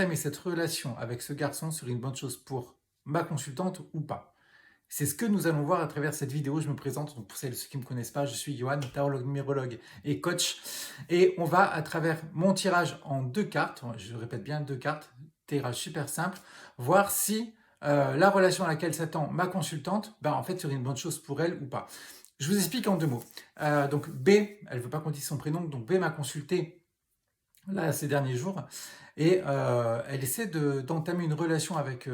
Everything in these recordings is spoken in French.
entamer cette relation avec ce garçon serait une bonne chose pour ma consultante ou pas? C'est ce que nous allons voir à travers cette vidéo. Je me présente, donc pour celles ceux qui ne me connaissent pas, je suis Johan, tarologue, numérologue et coach. Et on va à travers mon tirage en 2 cartes, je répète bien 2 cartes, tirage super simple, voir si la relation à laquelle s'attend ma consultante, ben, en fait, serait une bonne chose pour elle ou pas. Je vous explique en 2 mots. Donc B, elle ne veut pas qu'on dise son prénom, donc B m'a consulté là ces derniers jours et elle essaie d'entamer une relation avec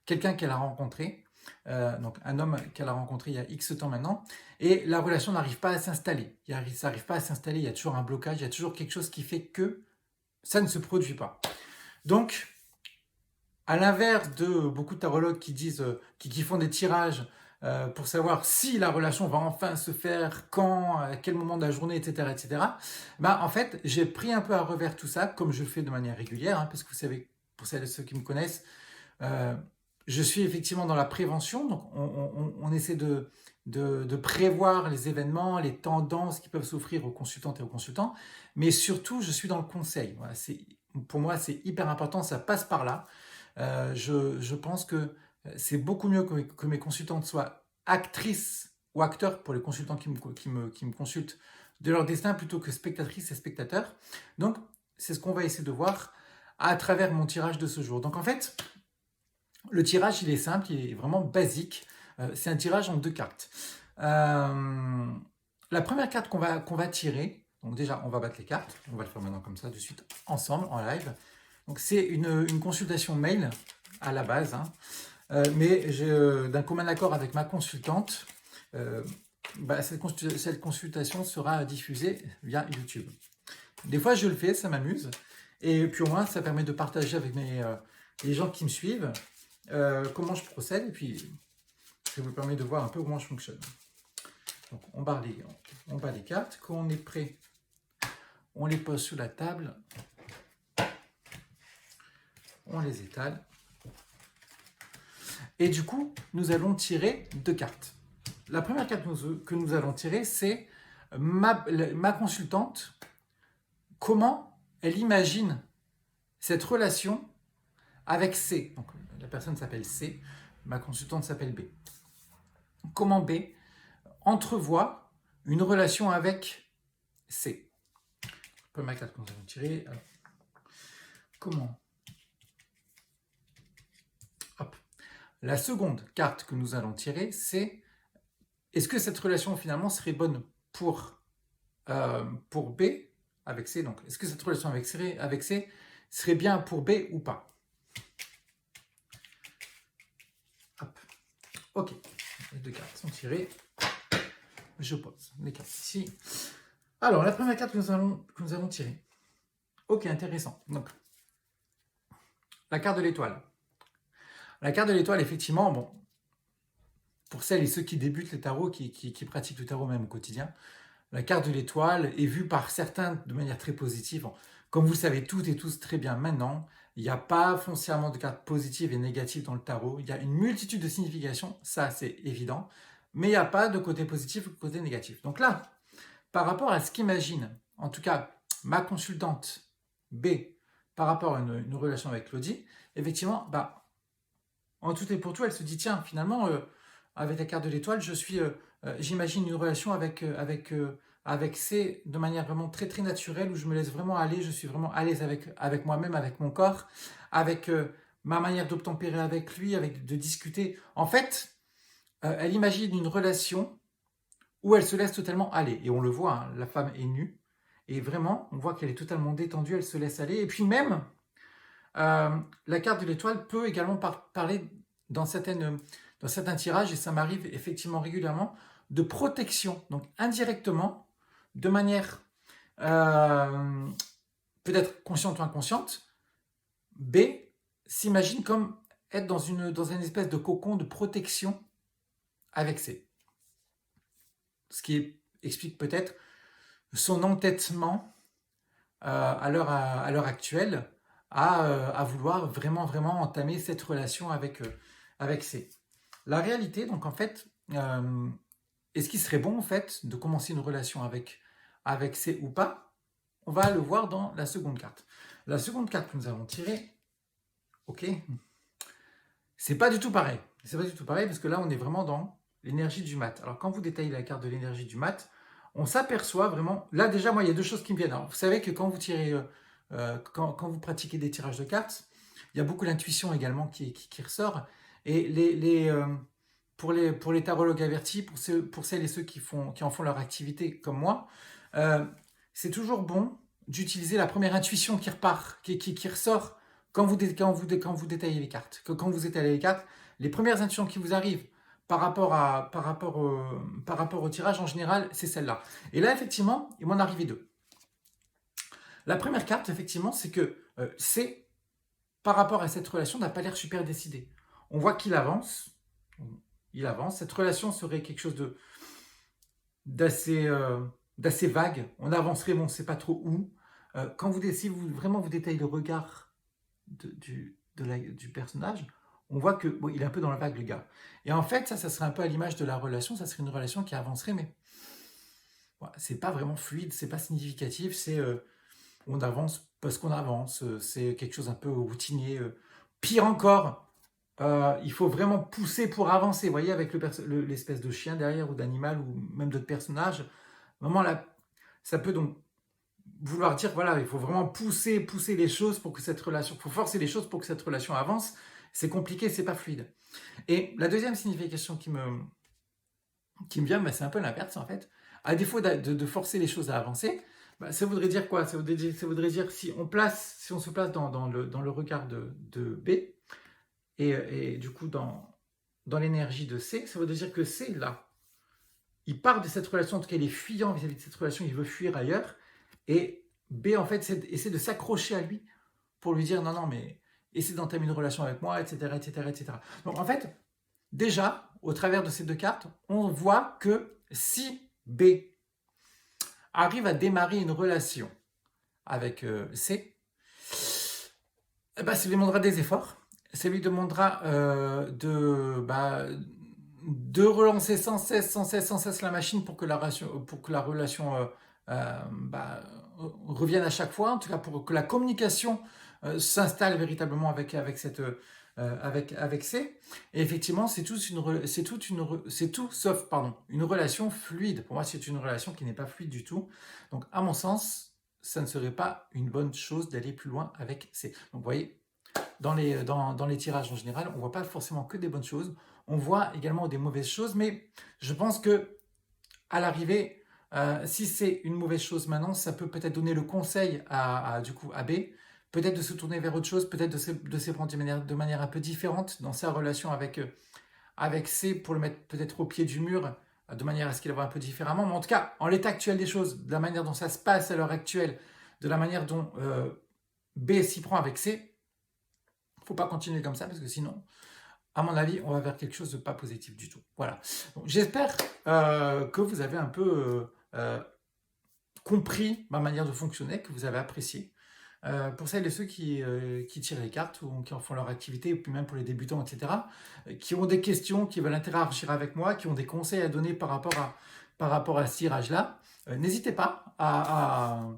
quelqu'un qu'elle a rencontré, donc un homme qu'elle a rencontré il y a X temps maintenant, et la relation n'arrive pas à s'installer. Ça n'arrive pas à s'installer, il y a toujours un blocage, il y a toujours quelque chose qui fait que ça ne se produit pas. Donc, à l'inverse de beaucoup de tarologues qui disent, qui font des tirages pour savoir si la relation va enfin se faire, quand, à quel moment de la journée, etc., etc. Bah, en fait, j'ai pris un peu à revers tout ça, comme je le fais de manière régulière, hein, parce que vous savez, pour celles et ceux qui me connaissent, euh, je suis effectivement dans la prévention, donc on essaie de prévoir les événements, les tendances qui peuvent s'offrir aux consultantes et aux consultants, mais surtout, je suis dans le conseil. Voilà, pour moi, c'est hyper important, ça passe par là. Je pense que c'est beaucoup mieux que mes consultantes soient actrices ou acteurs pour les consultants qui me consultent de leur destin plutôt que spectatrices et spectateurs. Donc, c'est ce qu'on va essayer de voir à travers mon tirage de ce jour. Donc, en fait, le tirage, il est simple, il est vraiment basique. C'est un tirage en 2 cartes. La première carte qu'on va tirer, donc déjà, on va battre les cartes. On va le faire maintenant comme ça, de suite, ensemble, en live. Donc c'est une consultation mail à la base, hein. Mais d'un commun accord avec ma consultante, bah, cette consultation sera diffusée via YouTube. Des fois je le fais, ça m'amuse, et puis au moins ça permet de partager avec les gens qui me suivent comment je procède, et puis ça vous permet de voir un peu comment je fonctionne. Donc on bat les cartes, quand on est prêt, on les pose sur la table, on les étale. Et du coup, nous allons tirer 2 cartes. La première carte que nous allons tirer, c'est ma consultante, comment elle imagine cette relation avec C. Donc, la personne s'appelle C, ma consultante s'appelle B. Comment B entrevoit une relation avec C. Première carte que nous allons tirer. Alors, comment Hop. La seconde carte que nous allons tirer, c'est est-ce que cette relation finalement serait bonne pour B avec C? Donc, est-ce que cette relation avec C serait bien pour B ou pas? Hop. Ok, les 2 cartes sont tirées. Je pose les cartes ici. Alors, la première carte que nous allons tirer. Ok, intéressant. Donc, la carte de l'étoile. La carte de l'étoile, effectivement, bon, pour celles et ceux qui débutent les tarots, qui pratiquent le tarot même au quotidien, la carte de l'étoile est vue par certains de manière très positive. Comme vous le savez toutes et tous très bien maintenant, il n'y a pas foncièrement de cartes positives et négatives dans le tarot. Il y a une multitude de significations, ça c'est évident, mais il n'y a pas de côté positif ou de côté négatif. Donc là, par rapport à ce qu'imagine, en tout cas ma consultante B, par rapport à une relation avec Claudie, effectivement, bah, en tout et pour tout, elle se dit, tiens, finalement, avec la carte de l'étoile, j'imagine une relation avec C de manière vraiment très très naturelle, où je me laisse vraiment aller, je suis vraiment à l'aise avec moi-même, avec mon corps, avec ma manière d'obtempérer avec lui, de discuter. En fait, elle imagine une relation où elle se laisse totalement aller. Et on le voit, hein, la femme est nue, et vraiment, on voit qu'elle est totalement détendue, elle se laisse aller. Et puis même, la carte de l'étoile peut également parler dans certains tirages, et ça m'arrive effectivement régulièrement, de protection. Donc indirectement, de manière peut-être consciente ou inconsciente, B s'imagine comme être dans une espèce de cocon de protection avec C. Ce qui explique peut-être son entêtement à l'heure actuelle à vouloir vraiment, vraiment entamer cette relation avec C. La réalité, donc en fait, est-ce qu'il serait bon en fait de commencer une relation avec C ou pas? On va le voir dans la seconde carte. La seconde carte que nous allons tirer, ok? C'est pas du tout pareil. C'est pas du tout pareil parce que là, on est vraiment dans l'énergie du mat. Alors, quand vous détaillez la carte de l'énergie du mat, on s'aperçoit vraiment. Là, déjà, moi, il y a deux choses qui me viennent. Alors, vous savez que quand vous tirez, quand vous pratiquez des tirages de cartes, il y a beaucoup l'intuition également qui ressort. Et pour les tarologues avertis, pour celles et ceux qui en font leur activité comme moi, euh, c'est toujours bon d'utiliser la première intuition qui repart, qui ressort quand vous détaillez les cartes. Quand vous étalez les cartes, les premières intuitions qui vous arrivent par rapport au tirage en général, c'est celle-là. Et là, effectivement, il m'en arrivait deux. La première carte, effectivement, c'est que c'est par rapport à cette relation n'a pas l'air super décidé. On voit qu'il avance. Il avance. Cette relation serait quelque chose d'assez vague. On avancerait, mais on ne sait pas trop où. Quand si vraiment vous détaillez le regard du personnage, on voit que bon, il est un peu dans la vague, le gars. Et en fait, ça serait un peu à l'image de la relation. Ça serait une relation qui avancerait, mais voilà, c'est pas vraiment fluide, c'est pas significatif. On avance parce qu'on avance. C'est quelque chose un peu routinier. Pire encore, il faut vraiment pousser pour avancer. Vous voyez, avec l'espèce de chien derrière ou d'animal ou même d'autres personnages. Vraiment, là, ça peut donc vouloir dire, voilà, il faut vraiment pousser les choses pour que cette relation, il faut forcer les choses pour que cette relation avance. C'est compliqué, c'est pas fluide. Et la deuxième signification qui me vient, bah, c'est un peu l'inverse en fait. À défaut de forcer les choses à avancer, bah, ça voudrait dire quoi? Ça voudrait dire si on se place dans le regard de B, et du coup dans l'énergie de C, ça veut dire que C, là, il part de cette relation, en tout cas il est fuyant vis-à-vis de cette relation, il veut fuir ailleurs, et B, en fait, essaie de s'accrocher à lui pour lui dire non, mais essaie d'entamer une relation avec moi, etc., etc., etc. Donc en fait, déjà, au travers de ces deux cartes, on voit que si B arrive à démarrer une relation avec C, eh ben, ça lui demandera des efforts. Ça lui demandera de relancer sans cesse la machine pour que la relation revienne à chaque fois, en tout cas pour que la communication s'installe véritablement avec C. Et effectivement, c'est tout sauf une relation fluide. Pour moi, c'est une relation qui n'est pas fluide du tout. Donc, à mon sens, ça ne serait pas une bonne chose d'aller plus loin avec C. Donc, vous voyez, dans les tirages en général, on ne voit pas forcément que des bonnes choses. On voit également des mauvaises choses, mais je pense que à l'arrivée, si c'est une mauvaise chose maintenant, ça peut peut-être donner le conseil du coup, à B, peut-être de se tourner vers autre chose, peut-être de se prendre de manière un peu différente dans sa relation avec C pour le mettre peut-être au pied du mur, de manière à ce qu'il le voit un peu différemment. Mais en tout cas, en l'état actuel des choses, de la manière dont ça se passe à l'heure actuelle, de la manière dont B s'y prend avec C, il ne faut pas continuer comme ça parce que sinon, à mon avis, on va vers quelque chose de pas positif du tout. Voilà. Donc, j'espère que vous avez un peu compris ma manière de fonctionner, que vous avez apprécié. Pour celles et ceux qui tirent les cartes ou qui en font leur activité, et puis même pour les débutants, etc., qui ont des questions, qui veulent interagir avec moi, qui ont des conseils à donner par rapport à ce tirage-là, n'hésitez pas à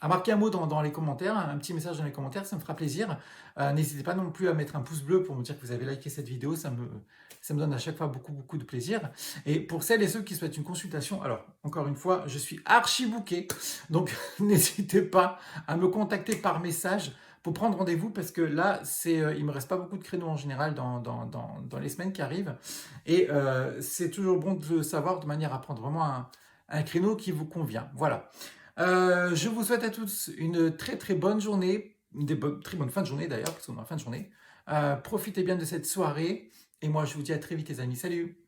marquer un mot dans les commentaires, un petit message dans les commentaires, ça me fera plaisir. N'hésitez pas non plus à mettre un pouce bleu pour me dire que vous avez liké cette vidéo, ça me donne à chaque fois beaucoup de plaisir. Et pour celles et ceux qui souhaitent une consultation, alors encore une fois, je suis archi booké, donc n'hésitez pas à me contacter par message pour prendre rendez-vous parce que là, il me reste pas beaucoup de créneaux en général dans les semaines qui arrivent. Et c'est toujours bon de le savoir de manière à prendre vraiment un créneau qui vous convient. Voilà. Je vous souhaite à tous une très bonne journée, très bonne fin de journée d'ailleurs, parce qu'on est en fin de journée. Profitez bien de cette soirée, et moi je vous dis à très vite les amis, salut!